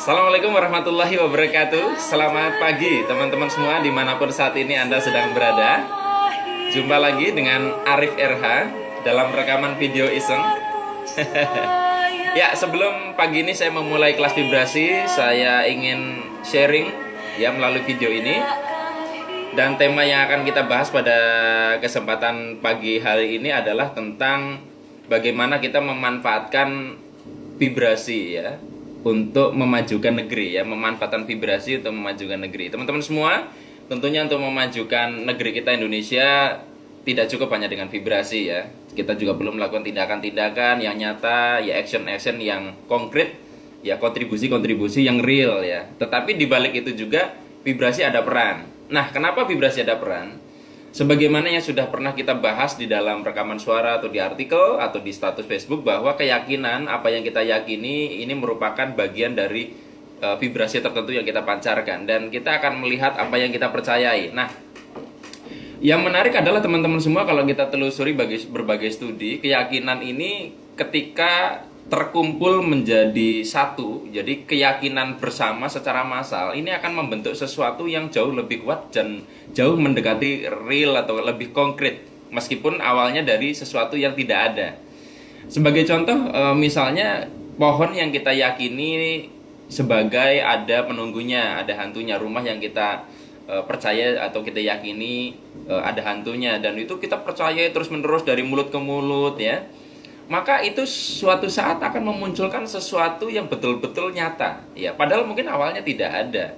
Assalamualaikum warahmatullahi wabarakatuh. Selamat pagi teman-teman semua dimanapun saat ini Anda sedang berada. Jumpa lagi dengan Arif RH dalam rekaman video iseng. Ya, sebelum pagi ini saya memulai kelas vibrasi, saya ingin sharing ya melalui video ini. Dan tema yang akan kita bahas pada kesempatan pagi hari ini adalah tentang bagaimana kita memanfaatkan vibrasi ya untuk memajukan negeri ya, memanfaatkan vibrasi untuk memajukan negeri. Teman-teman semua, tentunya untuk memajukan negeri kita Indonesia tidak cukup hanya dengan vibrasi ya. Kita juga belum melakukan tindakan-tindakan yang nyata, ya action-action yang konkret, ya kontribusi-kontribusi yang real ya. Tetapi di balik itu juga vibrasi ada peran. Nah, kenapa vibrasi ada peran? Sebagaimana yang sudah pernah kita bahas di dalam rekaman suara atau di artikel atau di status Facebook, bahwa keyakinan apa yang kita yakini ini merupakan bagian dari vibrasi tertentu yang kita pancarkan, dan kita akan melihat apa yang kita percayai. Nah, yang menarik adalah teman-teman semua, kalau kita telusuri berbagai studi, keyakinan ini ketika terkumpul menjadi satu, jadi keyakinan bersama secara massal, ini akan membentuk sesuatu yang jauh lebih kuat dan jauh mendekati real atau lebih konkret, meskipun awalnya dari sesuatu yang tidak ada. Sebagai contoh, misalnya pohon yang kita yakini sebagai ada penunggunya, ada hantunya, rumah yang kita percaya atau kita yakini ada hantunya, dan itu kita percaya terus menerus dari mulut ke mulut ya, maka itu suatu saat akan memunculkan sesuatu yang betul-betul nyata ya, padahal mungkin awalnya tidak ada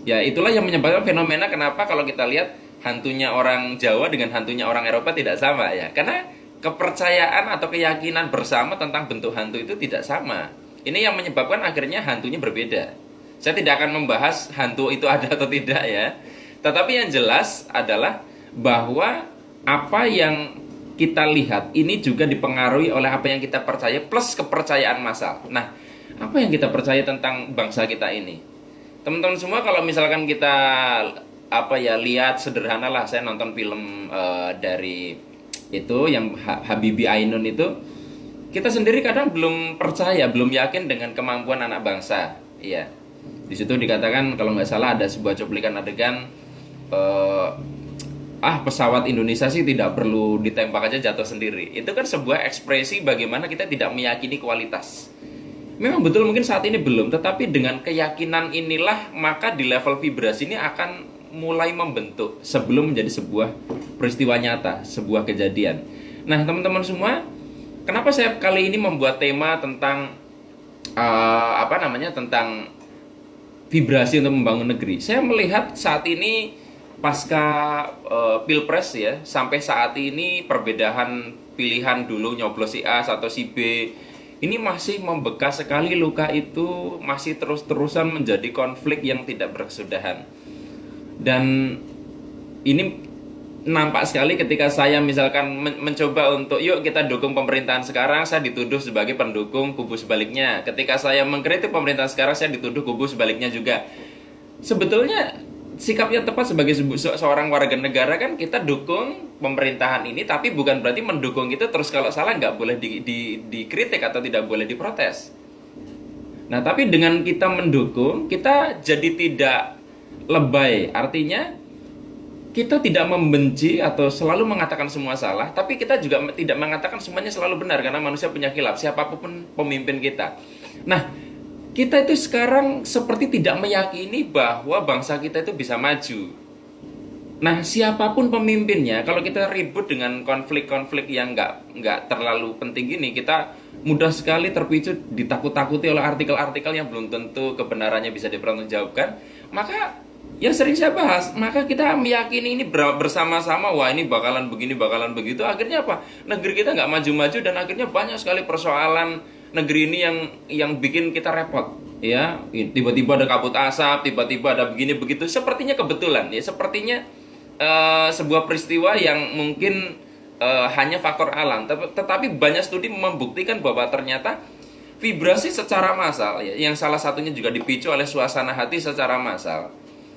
ya. Itulah yang menyebabkan fenomena kenapa kalau kita lihat hantunya orang Jawa dengan hantunya orang Eropa tidak sama ya, karena kepercayaan atau keyakinan bersama tentang bentuk hantu itu tidak sama. Ini yang menyebabkan akhirnya hantunya berbeda. Saya tidak akan membahas hantu itu ada atau tidak ya, tetapi yang jelas adalah bahwa apa yang kita lihat ini juga dipengaruhi oleh apa yang kita percaya plus kepercayaan massal. Nah, apa yang kita percaya tentang bangsa kita ini? Teman-teman semua, kalau misalkan kita lihat sederhana lah, saya nonton film dari itu yang Habibie Ainun itu, kita sendiri kadang belum percaya, belum yakin dengan kemampuan anak bangsa. Iya. Di situ dikatakan kalau nggak salah ada sebuah cuplikan adegan pesawat Indonesia sih tidak perlu ditembak aja jatuh sendiri. Itu kan sebuah ekspresi bagaimana kita tidak meyakini kualitas. Memang betul mungkin saat ini belum, tetapi dengan keyakinan inilah maka di level vibrasi ini akan mulai membentuk sebelum menjadi sebuah peristiwa nyata, sebuah kejadian. Nah, teman-teman semua, kenapa saya kali ini membuat tema tentang tentang vibrasi untuk membangun negeri? Saya melihat saat ini pasca pilpres ya, sampai saat ini perbedaan pilihan dulu nyoblos si A atau si B ini masih membekas sekali, luka itu masih terus-terusan menjadi konflik yang tidak berkesudahan. Dan ini nampak sekali ketika saya misalkan mencoba untuk yuk kita dukung pemerintahan sekarang, saya dituduh sebagai pendukung kubu sebaliknya. Ketika saya mengkritik pemerintahan sekarang, saya dituduh kubu sebaliknya juga. Sebetulnya sikap yang tepat sebagai seorang warga negara kan kita dukung pemerintahan ini, tapi bukan berarti mendukung itu terus kalau salah nggak boleh dikritik atau tidak boleh diprotes. Nah, tapi dengan kita mendukung, kita jadi tidak lebay. Artinya kita tidak membenci atau selalu mengatakan semua salah, tapi kita juga tidak mengatakan semuanya selalu benar, karena manusia punya khilaf, siapapun pemimpin kita. Nah, kita itu sekarang seperti tidak meyakini bahwa bangsa kita itu bisa maju. Nah, siapapun pemimpinnya, kalau kita ribut dengan konflik-konflik yang nggak terlalu penting gini, kita mudah sekali terpicu ditakut-takuti oleh artikel-artikel yang belum tentu kebenarannya bisa dipertanggungjawabkan. Maka yang sering saya bahas, maka kita meyakini ini bersama-sama, wah ini bakalan begini, bakalan begitu. Akhirnya apa? Negeri kita nggak maju-maju, dan akhirnya banyak sekali persoalan negeri ini yang bikin kita repot ya. Tiba-tiba ada kabut asap, tiba-tiba ada begini begitu, sepertinya kebetulan ya, sepertinya sebuah peristiwa yang mungkin hanya faktor alam, tetapi banyak studi membuktikan bahwa ternyata vibrasi secara massal ya, yang salah satunya juga dipicu oleh suasana hati secara massal,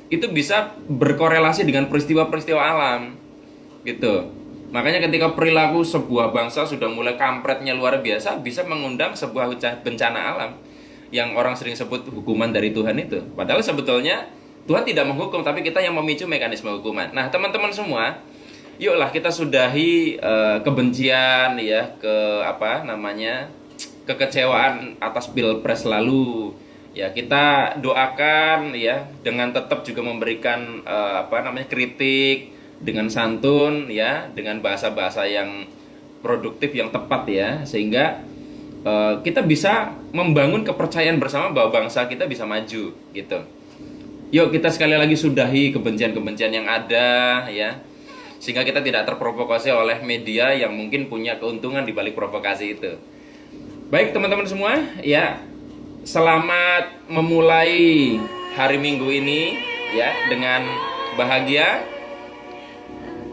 itu bisa berkorelasi dengan peristiwa-peristiwa alam gitu. Makanya ketika perilaku sebuah bangsa sudah mulai kampretnya luar biasa, bisa mengundang sebuah bencana alam. yang orang sering sebut hukuman dari Tuhan itu. Padahal sebetulnya Tuhan tidak menghukum, tapi kita yang memicu mekanisme hukuman. Nah, teman-teman semua, yuklah kita sudahi kebencian ya, kekecewaan atas Pilpres lalu. Ya, kita doakan ya dengan tetap juga memberikan kritik dengan santun ya, dengan bahasa-bahasa yang produktif yang tepat ya, sehingga kita bisa membangun kepercayaan bersama bahwa bangsa kita bisa maju gitu. Yuk kita sekali lagi sudahi kebencian-kebencian yang ada ya, sehingga kita tidak terprovokasi oleh media yang mungkin punya keuntungan di balik provokasi itu. Baik teman-teman semua, ya selamat memulai hari Minggu ini ya dengan bahagia.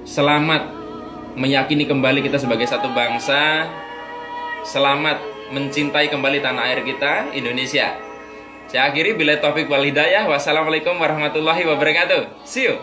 Selamat meyakini kembali kita sebagai satu bangsa. Selamat mencintai kembali tanah air kita, Indonesia. Saya akhiri, billahi taufik wal hidayah. Wassalamualaikum warahmatullahi wabarakatuh. See you.